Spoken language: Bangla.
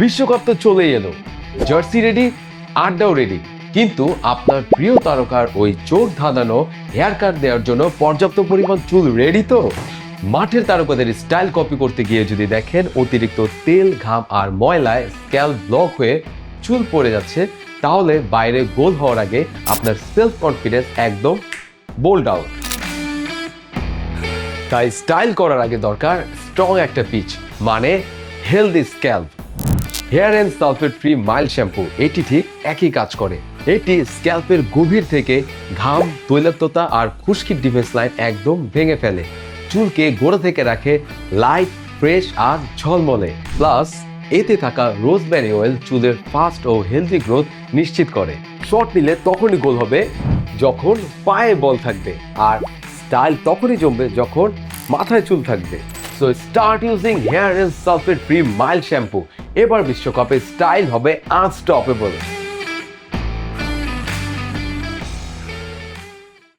বিশ্বকাপ তো চলেই এলো, জার্সি রেডি, আড্ডাও রেডি, কিন্তু আপনার প্রিয় তারকার ওই চোখ ধাঁধানো হেয়ার কাট দেওয়ার জন্য পর্যাপ্ত পরিমাণ চুল রেডি তো? মাঠের তারকাদের স্টাইল কপি করতে গিয়ে যদি দেখেন অতিরিক্ত তেল, ঘাম আর ময়লায় স্ক্যাল্প ব্লক হয়ে চুল পড়ে যাচ্ছে, তাহলে বাইরে গোল হওয়ার আগে আপনার সেলফ কনফিডেন্স একদম বোল্ড আউট। তাই স্টাইল করার আগে দরকার স্ট্রং একটা পিচ, মানে healthy scalp. Hair and sulphate free mild shampoo এটি ঠিক একই কাজ করে। এটি স্ক্যাল্পের গভীর থেকে ঘাম, তৈলাক্ততা আর খুশকির ডিফেন্স লাইন একদম ভেঙে ফেলে। চুলকে গোড়া থেকে রাখে লাইট, ফ্রেশ আর ঝলমলে। প্লাস এতে থাকা রোজমেরি অয়েল চুলের ফাস্ট ও হেলদি গ্রোথ নিশ্চিত করে। শর্ট নিলে তখনই গোল হবে যখন পায়ে বল থাকবে, আর স্টাইল তখনই জমবে যখন মাথায় চুল থাকবে। So start using hair and sulphate free mild shampoo. এবার বিশ্বকাপে স্টাইল হবে আনস্টপেবল।